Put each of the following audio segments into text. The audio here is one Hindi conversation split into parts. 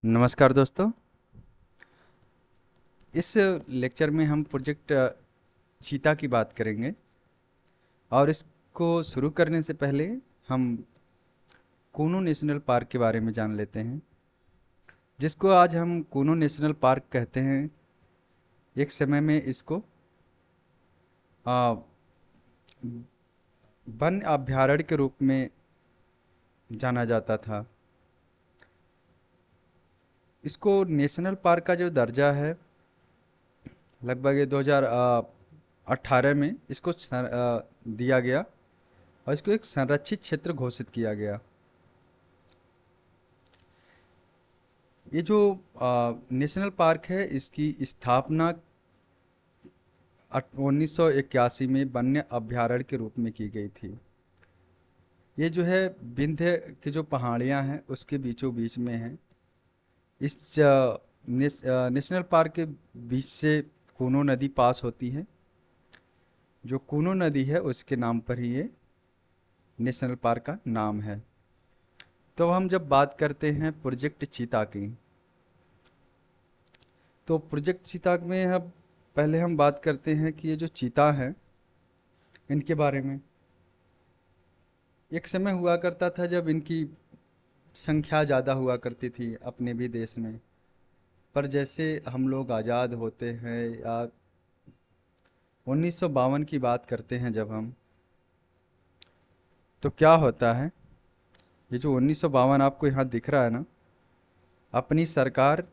नमस्कार दोस्तों। इस लेक्चर में हम प्रोजेक्ट चीता की बात करेंगे और इसको शुरू करने से पहले हम कूनो नेशनल पार्क के बारे में जान लेते हैं, जिसको आज हम कूनो नेशनल पार्क कहते हैं। एक समय में इसको आ, वन अभयारण्य के रूप में जाना जाता था। इसको नेशनल पार्क का जो दर्जा है, लगभग ये 2018 में इसको दिया गया और इसको एक संरक्षित क्षेत्र घोषित किया गया। ये जो नेशनल पार्क है, इसकी स्थापना 1981 में वन्य अभयारण्य के रूप में की गई थी। ये जो है विंध्य की जो पहाड़ियां हैं उसके बीचों बीच में है। इस नेशनल पार्क के बीच से कूनो नदी पास होती है। जो कूनो नदी है उसके नाम पर ही ये नेशनल पार्क का नाम है। तो हम जब बात करते हैं प्रोजेक्ट चीता की, तो प्रोजेक्ट चीता में हम पहले हम बात करते हैं कि ये जो चीता है इनके बारे में। एक समय हुआ करता था जब इनकी संख्या ज़्यादा हुआ करती थी अपने भी देश में। पर जैसे हम लोग आज़ाद होते हैं या 1952 की बात करते हैं जब हम, तो क्या होता है, ये जो 1952 आपको यहाँ दिख रहा है ना, अपनी सरकार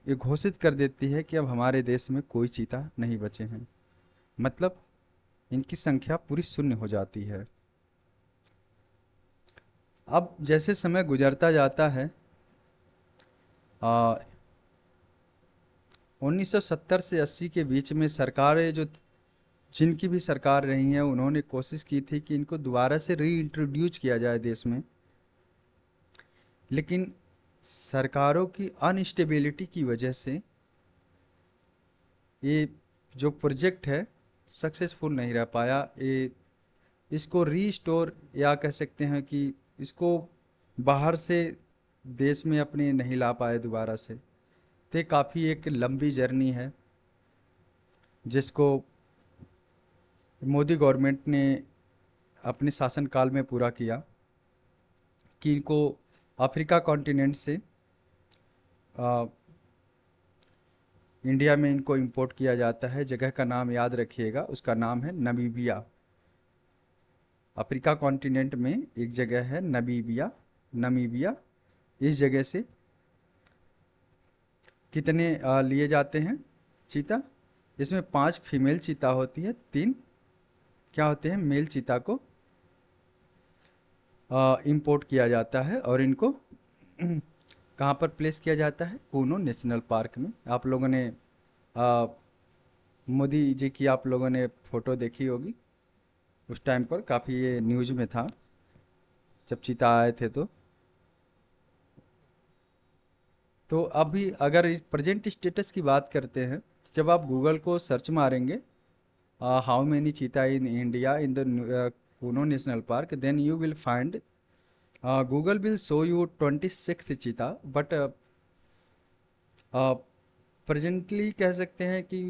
ये घोषित कर देती है कि अब हमारे देश में कोई चीता नहीं बचे हैं। मतलब इनकी संख्या पूरी शून्य हो जाती है। अब जैसे समय गुजरता जाता है, 1970 से 80 के बीच में सरकारें जो जिनकी भी सरकार रही हैं उन्होंने कोशिश की थी कि इनको दोबारा से रीइंट्रोड्यूस किया जाए देश में। लेकिन सरकारों की अनस्टेबिलिटी की वजह से ये जो प्रोजेक्ट है सक्सेसफुल नहीं रह पाया। ये इसको रीस्टोर या कह सकते हैं कि इसको बाहर से देश में अपने नहीं ला पाए दोबारा से। तो ये काफ़ी एक लंबी जर्नी है जिसको मोदी गवर्नमेंट ने अपने शासनकाल में पूरा किया, कि इनको अफ्रीका कॉन्टिनेंट से आ, इंडिया में इनको इंपोर्ट किया जाता है। जगह का नाम याद रखिएगा, उसका नाम है नमीबिया। अफ्रीका कॉन्टिनेंट में एक जगह है नमीबिया, नमीबिया। इस जगह से कितने लिए जाते हैं चीता? इसमें 5 फीमेल चीता होती है, 3 क्या होते हैं मेल चीता को इंपोर्ट किया जाता है और इनको कहाँ पर प्लेस किया जाता है? कूनो नेशनल पार्क में। आप लोगों ने आ, मोदी जी की आप लोगों ने फोटो देखी होगी। उस टाइम पर काफ़ी ये न्यूज़ में था जब चीता आए थे। तो अभी अगर प्रेजेंट स्टेटस की बात करते हैं, जब आप गूगल को सर्च मारेंगे how many cheetah in India in the Kuno national park, then you will find Google will show you 26 cheetah. But presently कह सकते हैं कि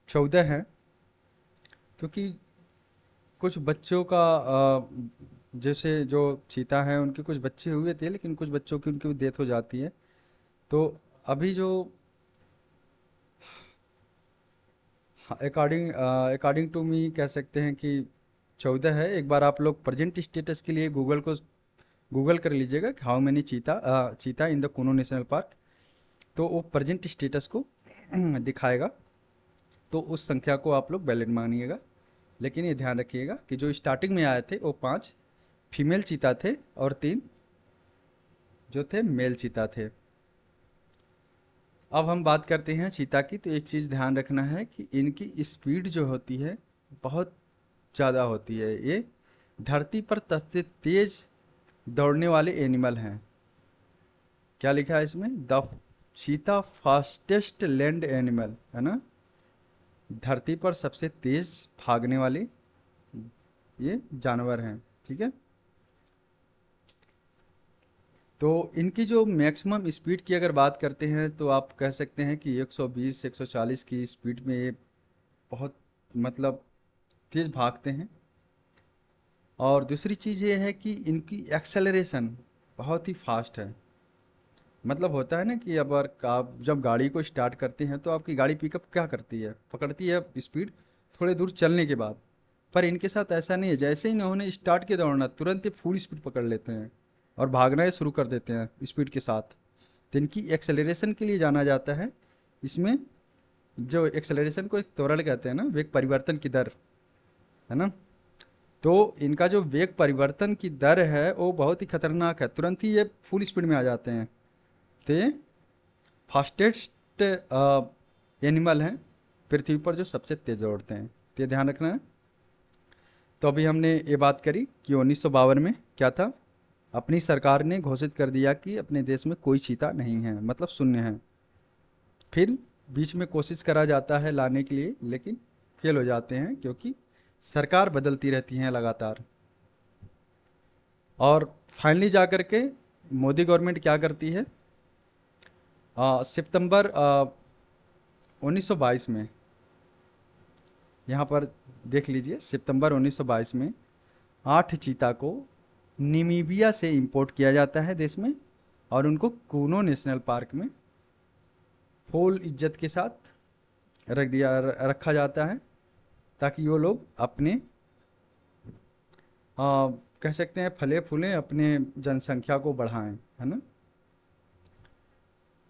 14 हैं, क्योंकि कुछ बच्चों का जैसे जो चीता हैं उनके कुछ बच्चे हुए थे, लेकिन कुछ बच्चों की उनकी डेथ हो जाती है। तो अभी जो अकॉर्डिंग अकॉर्डिंग टू मी कह सकते हैं कि 14 है। एक बार आप लोग प्रेजेंट स्टेटस के लिए गूगल को गूगल कर लीजिएगा कि how many cheetah in the Kuno national park. तो वो प्रेजेंट स्टेटस को दिखाएगा। तो उस संख्या को आप लोग वैलिड मानिएगा। लेकिन ये ध्यान रखिएगा कि जो स्टार्टिंग में आए थे वो 5 फीमेल चीता थे और 3 जो थे मेल चीता थे। अब हम बात करते हैं चीता की। तो एक चीज़ ध्यान रखना है कि इनकी स्पीड जो होती है बहुत ज़्यादा होती है। ये धरती पर सबसे तेज दौड़ने वाले एनिमल हैं। क्या लिखा है इसमें? द चीता फास्टेस्ट लैंड एनिमल, है ना। धरती पर सबसे तेज भागने वाले ये जानवर हैं। ठीक है। तो इनकी जो मैक्सिमम स्पीड की अगर बात करते हैं तो आप कह सकते हैं कि 120 140 की स्पीड में ये बहुत मतलब तेज़ भागते हैं। और दूसरी चीज़ ये है कि इनकी एक्सेलरेशन बहुत ही फास्ट है। मतलब होता है ना कि अब अगर आप जब गाड़ी को स्टार्ट करते हैं तो आपकी गाड़ी पिकअप क्या करती है, पकड़ती है स्पीड थोड़े दूर चलने के बाद। पर इनके साथ ऐसा नहीं है, जैसे ही इन्होंने स्टार्ट किया दौड़ना तुरंत ही फुल स्पीड पकड़ लेते हैं और भागना ही शुरू कर देते हैं स्पीड के साथ। तो इनकी एक्सेलरेशन के लिए जाना जाता है। इसमें जो एक्सेलरेशन को एक त्वरण कहते हैं ना, वेग परिवर्तन की दर, है ना। तो इनका जो वेग परिवर्तन की दर है वो बहुत ही खतरनाक है, तुरंत ही ये फुल स्पीड में आ जाते हैं। तो ये फास्टेस्ट एनिमल हैं पृथ्वी पर जो सबसे तेज दौड़ते हैं, तो ये ध्यान रखना है। तो अभी हमने ये बात करी कि 1952 में क्या था, अपनी सरकार ने घोषित कर दिया कि अपने देश में कोई चीता नहीं है, मतलब शून्य है। फिर बीच में कोशिश करा जाता है लाने के लिए, लेकिन फेल हो जाते हैं क्योंकि सरकार बदलती रहती हैं लगातार। और फाइनली जा कर के मोदी गवर्नमेंट क्या करती है, सितंबर 1922 में, यहाँ पर देख लीजिए, सितंबर 1922 में 8 चीता को निमीबिया से इंपोर्ट किया जाता है देश में, और उनको कूनो नेशनल पार्क में फुल इज्जत के साथ रखा जाता है, ताकि वो लोग अपने कह सकते हैं फले फूलें, अपने जनसंख्या को बढ़ाएं, है ना।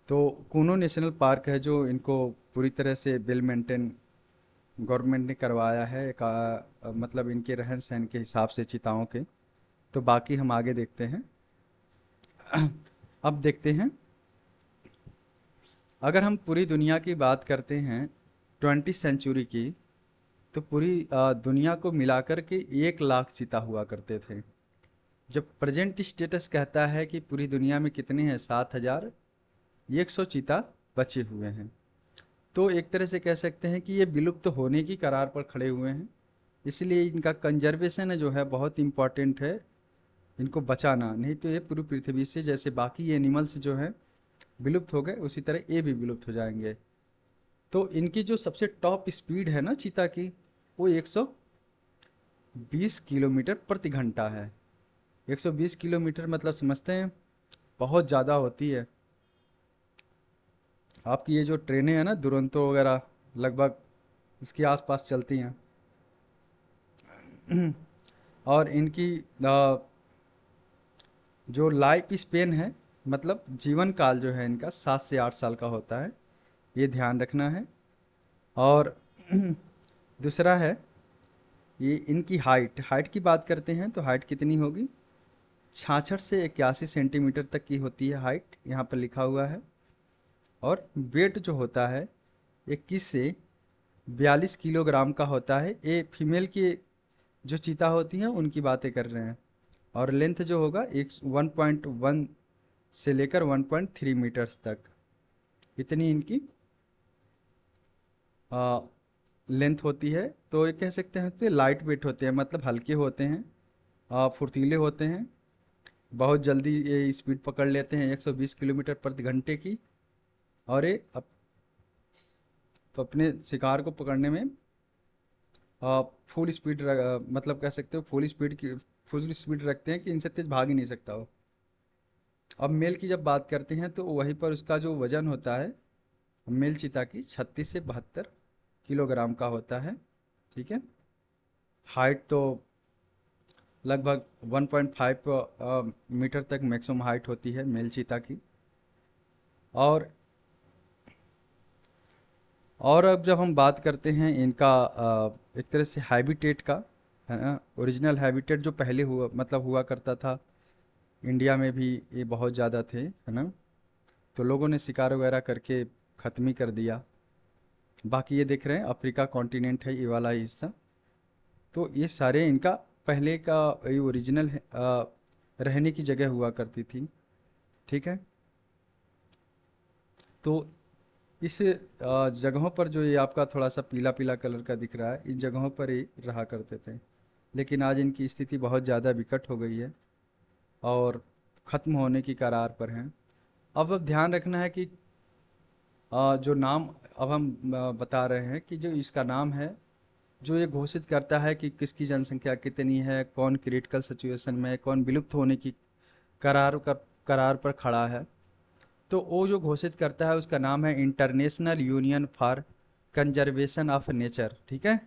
तो कूनो नेशनल पार्क है जो इनको पूरी तरह से वेल मेंटेन गवर्नमेंट ने करवाया है, मतलब इनके रहन सहन के हिसाब से चिताओं के। तो बाकी हम आगे देखते हैं। अब देखते हैं, अगर हम पूरी दुनिया की बात करते हैं 20वीं सेंचुरी की, तो पूरी दुनिया को मिलाकर के 1 लाख चीता हुआ करते थे। जब प्रेजेंट स्टेटस कहता है कि पूरी दुनिया में कितने हैं, 7100 चीता बचे हुए हैं। तो एक तरह से कह सकते हैं कि ये विलुप्त होने की कगार पर खड़े हुए हैं। इसलिए इनका कंजर्वेशन है जो है बहुत इम्पॉर्टेंट है, इनको बचाना। नहीं तो ये पूरी पृथ्वी से, जैसे बाकी एनिमल्स जो हैं विलुप्त हो गए, उसी तरह ये भी विलुप्त हो जाएंगे। तो इनकी जो सबसे टॉप स्पीड है ना चीता की, वो 120 किलोमीटर प्रति घंटा है। 120 किलोमीटर मतलब समझते हैं, बहुत ज़्यादा होती है। आपकी ये जो ट्रेनें हैं ना दुरंतो वगैरह, लगभग इसके आसपास चलती हैं। और इनकी जो लाइफ स्पेन है, मतलब जीवन काल जो है इनका 7 से 8 साल का होता है, ये ध्यान रखना है। और दूसरा है, ये इनकी हाइट हाइट की बात करते हैं तो हाइट कितनी होगी, 66 से 81 सेंटीमीटर तक की होती है हाइट, यहाँ पर लिखा हुआ है। और वेट जो होता है 21 से 42 किलोग्राम का होता है। ये फीमेल की जो चीता होती हैं उनकी बातें कर रहे हैं। और लेंथ जो होगा एक 1.1 से लेकर 1.3 मीटर्स तक, इतनी इनकी लेंथ होती है। तो ये कह सकते हैं कि लाइट वेट होते हैं, मतलब हल्के होते हैं, फुर्तीले होते हैं, बहुत जल्दी ये स्पीड पकड़ लेते हैं 120 किलोमीटर प्रति घंटे की। और ये अपने शिकार को पकड़ने में फुल स्पीड, मतलब कह सकते हो फुल स्पीड रखते हैं कि इनसे तेज भाग ही नहीं सकता हो। अब मेल की जब बात करते हैं तो वहीं पर उसका जो वजन होता है मेल चीता की 36 से 72 किलोग्राम का होता है। ठीक है। हाइट तो लगभग 1.5 मीटर तक मैक्सिमम हाइट होती है मेल चीता की। और अब जब हम बात करते हैं इनका एक तरह से हैबिटेट का, है ना, ओरिजिनल हैबिटेट जो पहले हुआ मतलब हुआ करता था, इंडिया में भी ये बहुत ज़्यादा थे, है ना। तो लोगों ने शिकार वगैरह करके ख़त्म ही कर दिया। बाकी ये देख रहे हैं अफ्रीका कॉन्टिनेंट है ये वाला हिस्सा। तो ये सारे इनका पहले का ये ओरिजिनल रहने की जगह हुआ करती थी। ठीक है। तो इस जगहों पर जो ये आपका थोड़ा सा पीला पीला कलर का दिख रहा है, इन जगहों पर ही रहा करते थे। लेकिन आज इनकी स्थिति बहुत ज़्यादा विकट हो गई है। और ख़त्म होने की कगार पर हैं। अब ध्यान रखना है कि जो नाम अब हम बता रहे हैं कि जो इसका नाम है, जो ये घोषित करता है कि किसकी जनसंख्या कितनी है, कौन क्रिटिकल सिचुएशन में है, कौन विलुप्त होने की करार पर खड़ा है। तो वो जो घोषित करता है उसका नाम है international union for conservation of nature, ठीक है,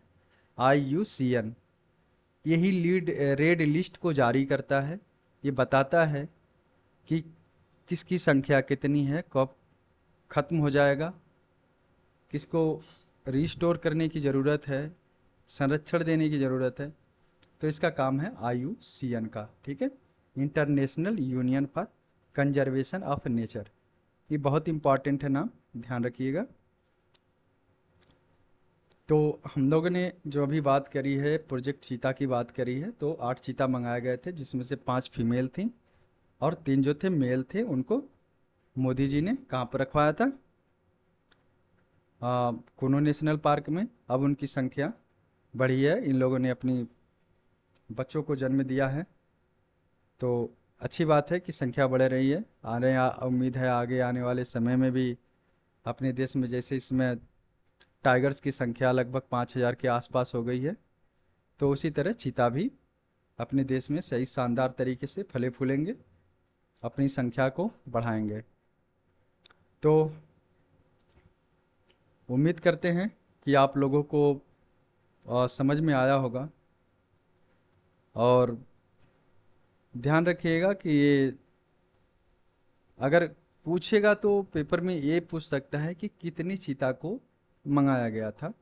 IUCN। यही रेड लिस्ट को जारी करता है। ये बताता है कि किसकी संख्या कितनी है, कब खत्म हो जाएगा, किसको रिस्टोर करने की ज़रूरत है, संरक्षण देने की ज़रूरत है। तो इसका काम है IUCN का, ठीक है, international union for conservation of nature. ये बहुत इंपॉर्टेंट है नाम, ध्यान रखिएगा। तो हम लोगों ने जो अभी बात करी है, प्रोजेक्ट चीता की बात करी है, तो 8 चीता मंगाए गए थे, जिसमें से 5 फीमेल थी और 3 जो थे मेल थे। उनको मोदी जी ने कहाँ पर रखवाया था? कुनो नेशनल पार्क में। अब उनकी संख्या बढ़ी है, इन लोगों ने अपनी बच्चों को जन्म दिया है, तो अच्छी बात है कि संख्या बढ़ रही है। उम्मीद है आगे आने वाले समय में भी अपने देश में, जैसे इसमें टाइगर्स की संख्या लगभग 5,000 के आसपास हो गई है, तो उसी तरह चीता भी अपने देश में सही शानदार तरीके से फले फूलेंगे, अपनी संख्या को बढ़ाएंगे। तो उम्मीद करते हैं कि आप लोगों को समझ में आया होगा। और ध्यान रखिएगा कि ये अगर पूछेगा तो पेपर में ये पूछ सकता है कि कितनी चीता को मंगाया गया था,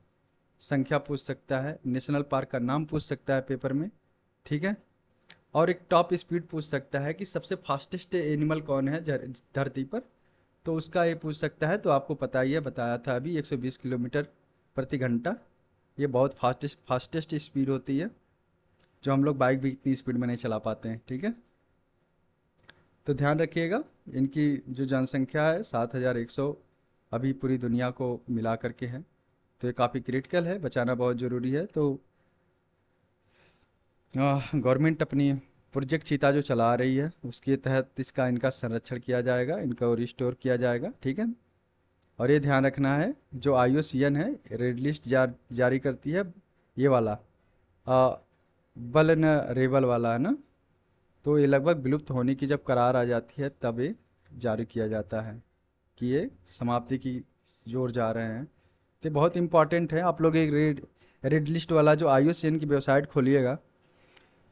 संख्या पूछ सकता है, नेशनल पार्क का नाम पूछ सकता है पेपर में, ठीक है। और एक टॉप स्पीड पूछ सकता है कि सबसे फास्टेस्ट एनिमल कौन है धरती पर, तो उसका ये पूछ सकता है। तो आपको पता ही है, बताया था अभी, 120 किलोमीटर प्रति घंटा। ये बहुत फास्टेस्ट स्पीड होती है, जो हम लोग बाइक भी इतनी स्पीड में नहीं चला पाते हैं, ठीक है। तो ध्यान रखिएगा, इनकी जो जनसंख्या है 7,100 अभी पूरी दुनिया को मिला करके है। तो ये काफ़ी क्रिटिकल है, बचाना बहुत ज़रूरी है। तो गवर्नमेंट अपनी प्रोजेक्ट चीता जो चला रही है उसके तहत इनका संरक्षण किया जाएगा, इनका रिस्टोर किया जाएगा, ठीक है। और ये ध्यान रखना है, जो IUCN है रेड लिस्ट जारी करती है, ये वाला आ, बलन रेबल वाला है ना, तो ये लगभग विलुप्त होने की जब करार आ जाती है तब ये जारी किया जाता है कि ये समाप्ति की जोर जा रहे हैं। तो बहुत इंपॉर्टेंट है। आप लोग एक रेड लिस्ट वाला जो IUCN की वेबसाइट खोलिएगा,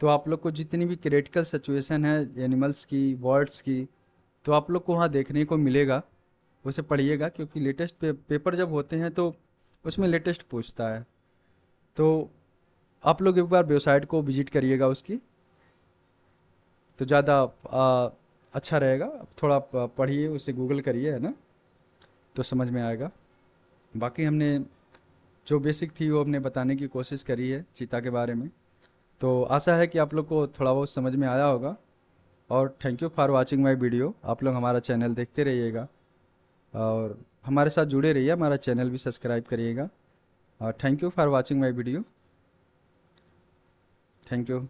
तो आप लोग को जितनी भी क्रिटिकल सिचुएशन है एनिमल्स की, बर्ड्स की, तो आप लोग को वहाँ देखने को मिलेगा। उसे पढ़िएगा, क्योंकि लेटेस्ट पेपर जब होते हैं तो उसमें लेटेस्ट पूछता है। तो आप लोग एक बार वेबसाइट को विजिट करिएगा उसकी, तो ज़्यादा अच्छा रहेगा। थोड़ा पढ़िए, उसे गूगल करिए, है ना, तो समझ में आएगा। बाकी हमने जो बेसिक थी वो हमने बताने की कोशिश करी है चीता के बारे में। तो आशा है कि आप लोग को थोड़ा बहुत समझ में आया होगा। और thank you for watching my video. आप लोग हमारा चैनल देखते रहिएगा और हमारे साथ जुड़े रहिए, हमारा चैनल भी सब्सक्राइब करिएगा। और thank you for watching my video. Thank you.